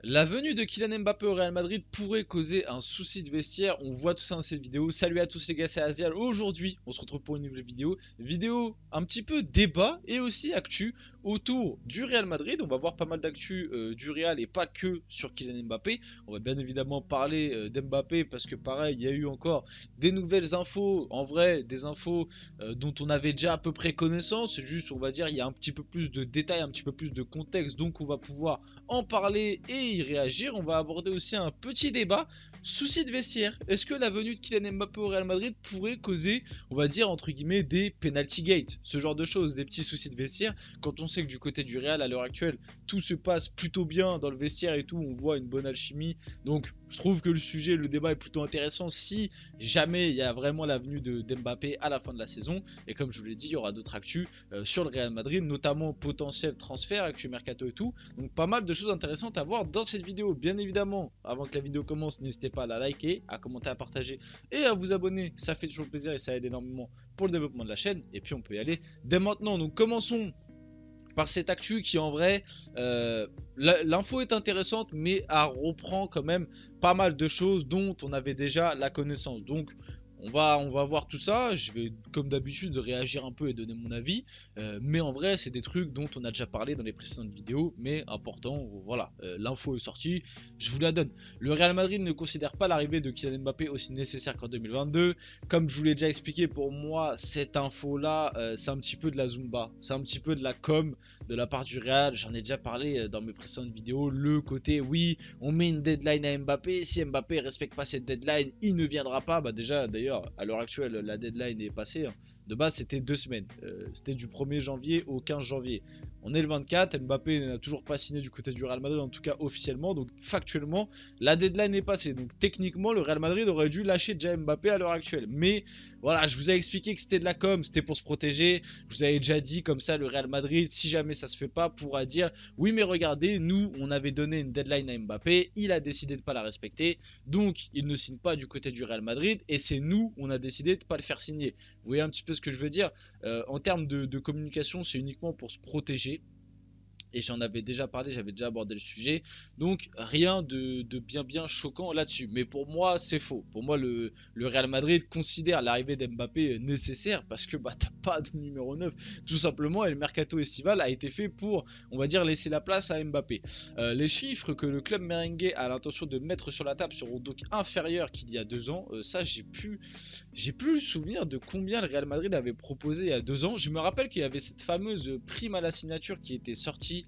La venue de Kylian Mbappé au Real Madrid pourrait causer un souci de vestiaire. On voit tout ça dans cette vidéo. Salut à tous les gars, c'est Azial. Aujourd'hui, on se retrouve pour une nouvelle vidéo. Vidéo un petit peu débat et aussi actu autour du Real Madrid. On va voir pas mal d'actu du Real et pas que sur Kylian Mbappé. On va bien évidemment parler d'Mbappé parce que pareil, il y a eu encore des nouvelles infos. En vrai, des infos dont on avait déjà à peu près connaissance. C'est juste, on va dire, il y a un petit peu plus de détails, un petit peu plus de contexte. Donc on va pouvoir en parler et y réagir. On va aborder aussi un petit débat. Souci de vestiaire. Est-ce que la venue de Kylian Mbappé au Real Madrid pourrait causer, on va dire, entre guillemets, des penalty gate, ce genre de choses, des petits soucis de vestiaire, quand on sait que du côté du Real, à l'heure actuelle, tout se passe plutôt bien dans le vestiaire et tout, on voit une bonne alchimie. Donc, je trouve que le sujet, le débat est plutôt intéressant si jamais il y a vraiment la venue d'Mbappé à la fin de la saison. Et comme je vous l'ai dit, il y aura d'autres actus sur le Real Madrid, notamment potentiel transfert, actu mercato et tout. Donc, pas mal de choses intéressantes à voir dans cette vidéo. Bien évidemment, avant que la vidéo commence, n'hésitez pas à la liker, à commenter, à partager et à vous abonner. Ça fait toujours plaisir et ça aide énormément pour le développement de la chaîne. Et puis on peut y aller dès maintenant. Donc commençons par cette actu qui en vrai, l'info est intéressante mais elle reprend quand même pas mal de choses dont on avait déjà la connaissance. Donc on va voir tout ça, je vais comme d'habitude réagir un peu et donner mon avis, mais en vrai c'est des trucs dont on a déjà parlé dans les précédentes vidéos, mais important, voilà, l'info est sortie, je vous la donne. Le Real Madrid ne considère pas l'arrivée de Kylian Mbappé aussi nécessaire qu'en 2022, comme je vous l'ai déjà expliqué, pour moi cette info là, c'est un petit peu de la Zumba, c'est un petit peu de la com de la part du Real, j'en ai déjà parlé dans mes précédentes vidéos, le côté oui, on met une deadline à Mbappé, si Mbappé respecte pas cette deadline, il ne viendra pas, bah déjà d'ailleurs à l'heure actuelle la deadline est passée, hein. De base c'était 2 semaines, c'était du 1er janvier au 15 janvier, on est le 24, Mbappé n'a toujours pas signé du côté du Real Madrid, en tout cas officiellement, donc factuellement la deadline est passée, donc techniquement le Real Madrid aurait dû lâcher déjà Mbappé à l'heure actuelle, mais voilà, je vous ai expliqué que c'était de la com, c'était pour se protéger, je vous avais déjà dit comme ça le Real Madrid, si jamais ça se fait pas, pourra dire oui mais regardez, nous on avait donné une deadline à Mbappé, il a décidé de pas la respecter, donc il ne signe pas du côté du Real Madrid et c'est nous on a décidé de pas le faire signer. Vous voyez un petit peu ce que je veux dire, en termes de communication c'est uniquement pour se protéger. Et j'en avais déjà parlé, j'avais déjà abordé le sujet. Donc rien de bien choquant là-dessus. Mais pour moi, c'est faux. Pour moi, le Real Madrid considère l'arrivée d'Mbappé nécessaire parce que bah t'as pas de numéro 9. Tout simplement, et le mercato estival a été fait pour, on va dire, laisser la place à Mbappé. Les chiffres que le club merengue a l'intention de mettre sur la table seront donc inférieurs qu'il y a 2 ans. Ça, j'ai plus le souvenir de combien le Real Madrid avait proposé il y a 2 ans. Je me rappelle qu'il y avait cette fameuse prime à la signature qui était sortie.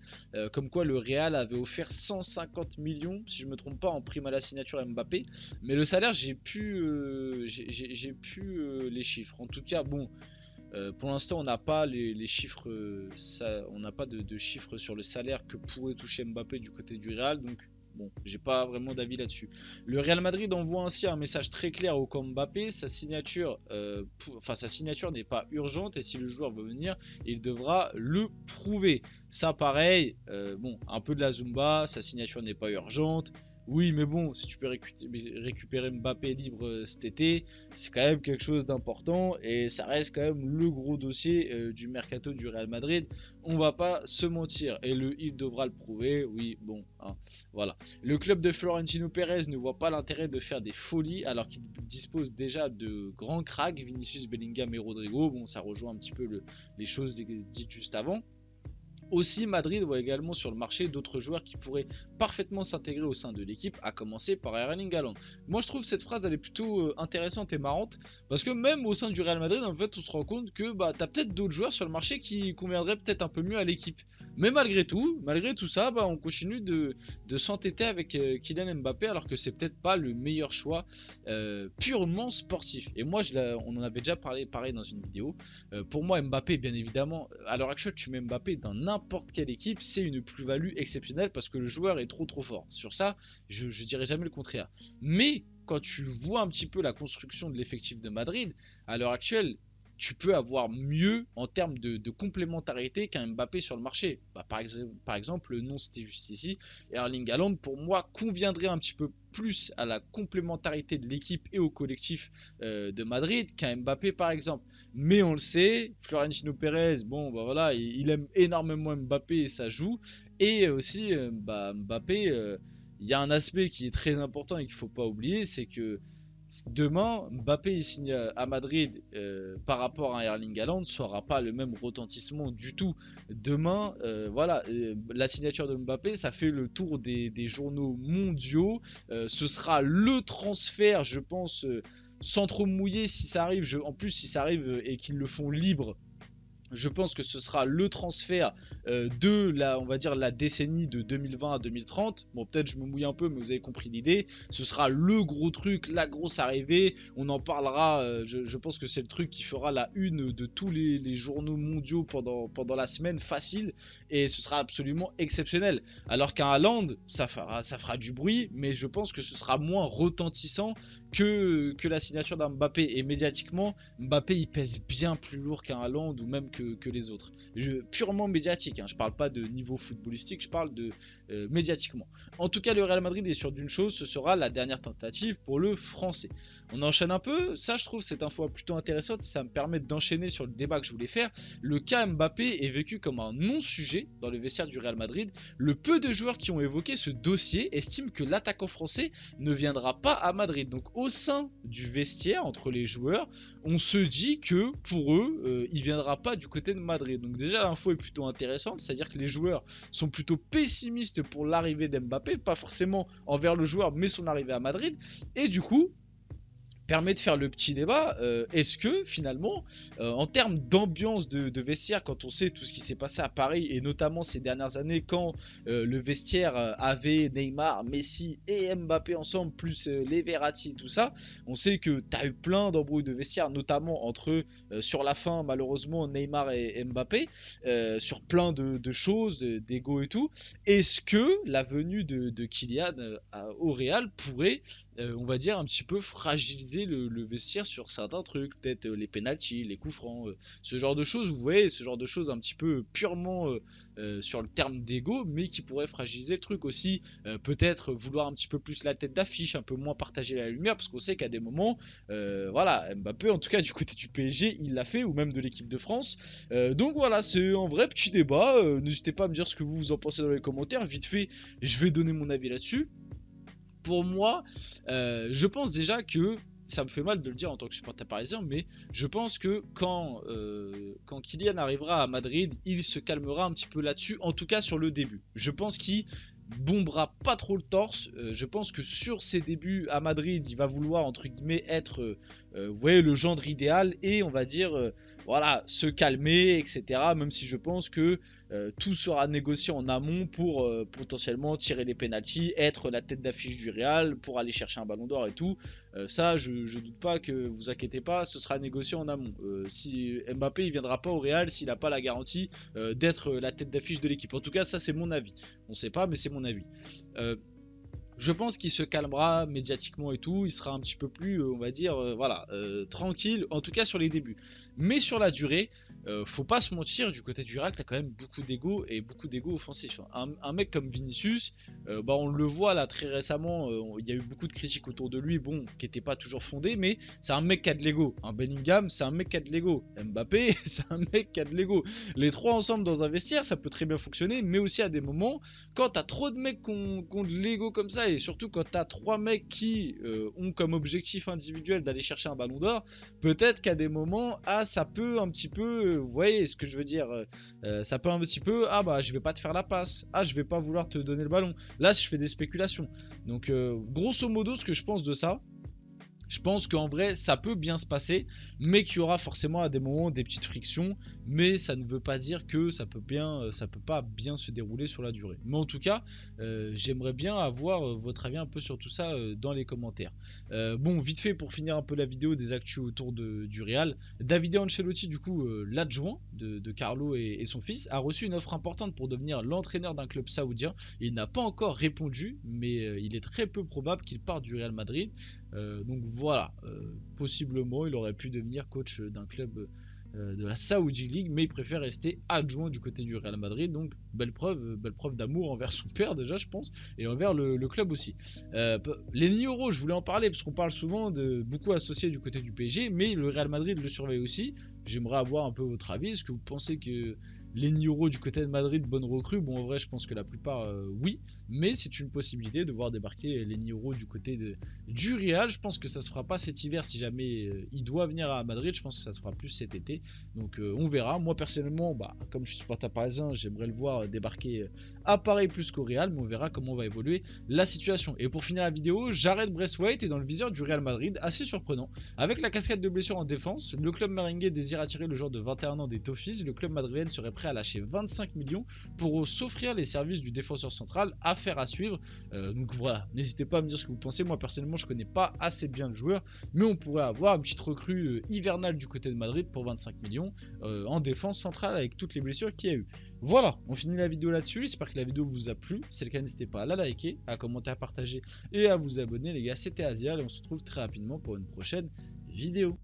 Comme quoi le Real avait offert 150 millions, si je me trompe pas, en prime à la signature à Mbappé. Mais le salaire, j'ai plus les chiffres. En tout cas, bon, pour l'instant, on n'a pas les chiffres, on n'a pas de chiffres sur le salaire que pourrait toucher Mbappé du côté du Real. Donc, bon, j'ai pas vraiment d'avis là-dessus. Le Real Madrid envoie ainsi un message très clair au camp Mbappé. Sa signature n'est pas urgente et si le joueur veut venir, il devra le prouver. Ça, pareil, bon, un peu de la Zumba. Sa signature n'est pas urgente. Oui, mais bon, si tu peux récupérer Mbappé libre cet été, c'est quand même quelque chose d'important et ça reste quand même le gros dossier du mercato du Real Madrid. On va pas se mentir et il devra le prouver. Oui, bon, hein, voilà. Le club de Florentino Pérez ne voit pas l'intérêt de faire des folies alors qu'il dispose déjà de grands cracks, Vinicius, Bellingham et Rodrigo. Bon, ça rejoint un petit peu les choses dites juste avant. Aussi, Madrid voit également sur le marché d'autres joueurs qui pourraient parfaitement s'intégrer au sein de l'équipe, à commencer par Erling Haaland. Moi, je trouve cette phrase elle est plutôt intéressante et marrante, parce que même au sein du Real Madrid, en fait, on se rend compte que bah, t'as peut-être d'autres joueurs sur le marché qui conviendraient peut-être un peu mieux à l'équipe. Mais malgré tout ça, bah, on continue de s'entêter avec Kylian Mbappé, alors que c'est peut-être pas le meilleur choix purement sportif. Et moi, on en avait déjà parlé pareil dans une vidéo. Pour moi, Mbappé, bien évidemment, à l'heure actuelle, tu mets Mbappé dans n'importe quelle équipe, c'est une plus-value exceptionnelle parce que le joueur est trop fort. Sur ça, je dirais jamais le contraire. Mais quand tu vois un petit peu la construction de l'effectif de Madrid, à l'heure actuelle, tu peux avoir mieux en termes de complémentarité qu'un Mbappé sur le marché. Bah, par exemple, le nom c'était juste ici. Erling Haaland, pour moi, conviendrait un petit peu plus à la complémentarité de l'équipe et au collectif de Madrid qu'un Mbappé par exemple. Mais on le sait, Florentino Pérez, bon bah voilà, il aime énormément Mbappé et ça joue. Et aussi bah, Mbappé, il y a un aspect qui est très important et qu'il ne faut pas oublier, c'est que demain, Mbappé il signe à Madrid par rapport à Erling Haaland, ça n'aura pas le même retentissement du tout. Demain, voilà, la signature de Mbappé, ça fait le tour des journaux mondiaux. Ce sera le transfert, je pense, sans trop mouiller si ça arrive. En plus, si ça arrive et qu'ils le font libre. Je pense que ce sera le transfert de la, on va dire, la décennie de 2020 à 2030. Bon, peut-être je me mouille un peu, mais vous avez compris l'idée. Ce sera le gros truc, la grosse arrivée. On en parlera. Je pense que c'est le truc qui fera la une de tous les journaux mondiaux pendant la semaine, facile. Et ce sera absolument exceptionnel. Alors qu'un Haaland, ça fera du bruit, mais je pense que ce sera moins retentissant que la signature d'un Mbappé. Et médiatiquement, Mbappé, il pèse bien plus lourd qu'un Haaland ou même que les autres. Purement médiatique, hein. Je parle pas de niveau footballistique, je parle de médiatiquement. En tout cas, le Real Madrid est sûr d'une chose, ce sera la dernière tentative pour le français. On enchaîne un peu, ça je trouve cette info plutôt intéressante, ça me permet d'enchaîner sur le débat que je voulais faire. Le cas Mbappé est vécu comme un non-sujet dans le vestiaire du Real Madrid. Le peu de joueurs qui ont évoqué ce dossier estiment que l'attaquant français ne viendra pas à Madrid. Donc au sein du vestiaire, entre les joueurs, on se dit que pour eux, il viendra pas du côté de Madrid. Donc déjà l'info est plutôt intéressante, c'est-à-dire que les joueurs sont plutôt pessimistes pour l'arrivée d'Mbappé, pas forcément envers le joueur, mais son arrivée à Madrid. Et du coup, permet de faire le petit débat. Est-ce que finalement, en termes d'ambiance de vestiaire, quand on sait tout ce qui s'est passé à Paris, et notamment ces dernières années, quand le vestiaire avait Neymar, Messi et Mbappé ensemble, plus les Verratti, tout ça, on sait que tu as eu plein d'embrouilles de vestiaire, notamment entre eux, sur la fin, malheureusement, Neymar et Mbappé, sur plein de choses, d'ego et tout. Est-ce que la venue de Kylian au Real pourrait on va dire un petit peu fragiliser le vestiaire sur certains trucs, peut-être les pénaltys, les coups francs, ce genre de choses, vous voyez, ce genre de choses un petit peu purement sur le terme d'ego, mais qui pourrait fragiliser le truc aussi, peut-être vouloir un petit peu plus la tête d'affiche, un peu moins partager la lumière, parce qu'on sait qu'à des moments, voilà, Mbappé, en tout cas du côté du PSG, il l'a fait, ou même de l'équipe de France, donc voilà, c'est un vrai petit débat, n'hésitez pas à me dire ce que vous en pensez dans les commentaires, vite fait, je vais donner mon avis là-dessus. Pour moi, je pense déjà que ça me fait mal de le dire en tant que supporter parisien, mais je pense que quand Kylian arrivera à Madrid, il se calmera un petit peu là-dessus, en tout cas sur le début. Je pense qu'il bombera pas trop le torse. Je pense que sur ses débuts à Madrid, il va vouloir entre guillemets être, vous voyez, le gendre idéal et on va dire, voilà, se calmer, etc. Même si je pense que tout sera négocié en amont pour potentiellement tirer les pénaltys, être la tête d'affiche du Real pour aller chercher un ballon d'or et tout. Ça, je doute pas que vous inquiétez pas, ce sera négocié en amont. Si Mbappé il viendra pas au Real s'il n'a pas la garantie d'être la tête d'affiche de l'équipe. En tout cas, ça c'est mon avis. On sait pas, mais c'est mon avis. Je pense qu'il se calmera médiatiquement et tout, il sera un petit peu plus, on va dire, voilà, tranquille, en tout cas sur les débuts. Mais sur la durée, faut pas se mentir, du côté du Real, t'as quand même beaucoup d'ego et beaucoup d'ego offensif. Un mec comme Vinicius, bah on le voit là très récemment, il y a eu beaucoup de critiques autour de lui, bon, qui n'étaient pas toujours fondées, mais c'est un mec qui a de l'ego. Un Bellingham, c'est un mec qui a de l'ego. Mbappé, c'est un mec qui a de l'ego. Les trois ensemble dans un vestiaire, ça peut très bien fonctionner, mais aussi à des moments, quand t'as trop de mecs qui ont de l'ego comme ça, et surtout quand t'as trois mecs qui ont comme objectif individuel d'aller chercher un ballon d'or, peut-être qu'à des moments, ça peut un petit peu, vous voyez ce que je veux dire, ça peut un petit peu, bah je vais pas te faire la passe, je vais pas vouloir te donner le ballon, là je fais des spéculations. Donc grosso modo ce que je pense de ça, je pense qu'en vrai ça peut bien se passer, mais qu'il y aura forcément à des moments des petites frictions, mais ça ne veut pas dire que ça peut pas bien se dérouler sur la durée. Mais en tout cas, j'aimerais bien avoir votre avis un peu sur tout ça dans les commentaires. Bon, vite fait pour finir un peu la vidéo des actus autour du Real, Davide Ancelotti, du coup l'adjoint de Carlo et son fils, a reçu une offre importante pour devenir l'entraîneur d'un club saoudien. Il n'a pas encore répondu, mais il est très peu probable qu'il parte du Real Madrid. Donc voilà, possiblement il aurait pu devenir coach d'un club de la Saudi League, mais il préfère rester adjoint du côté du Real Madrid. Donc belle preuve d'amour envers son père déjà, je pense, et envers le club aussi. Les euros, je voulais en parler parce qu'on parle souvent de beaucoup associés du côté du PSG, mais le Real Madrid le surveille aussi. J'aimerais avoir un peu votre avis. Est-ce que vous pensez que Lenny Yoro du côté de Madrid, bonne recrue. Bon, en vrai, je pense que la plupart, oui. Mais c'est une possibilité de voir débarquer Lenny Yoro du côté du Real. Je pense que ça se fera pas cet hiver si jamais il doit venir à Madrid. Je pense que ça se fera plus cet été. Donc, on verra. Moi, personnellement, comme je suis supporter parisien, j'aimerais le voir débarquer à Paris plus qu'au Real. Mais on verra comment va évoluer la situation. Et pour finir la vidéo, Jared Braithwaite est dans le viseur du Real Madrid. Assez surprenant. Avec la cascade de blessures en défense, le club merengue désire attirer le joueur de 21 ans des Toffees. Le club madrilène serait prêt à lâcher 25 millions pour s'offrir les services du défenseur central. Affaire à suivre. Donc voilà, n'hésitez pas à me dire ce que vous pensez. Moi personnellement, je connais pas assez bien le joueur, mais on pourrait avoir une petite recrue hivernale du côté de Madrid pour 25 millions en défense centrale avec toutes les blessures qu'il y a eu. Voilà, on finit la vidéo là-dessus. J'espère que la vidéo vous a plu. Si c'est le cas, n'hésitez pas à la liker, à commenter, à partager et à vous abonner les gars. C'était Azial et on se retrouve très rapidement pour une prochaine vidéo.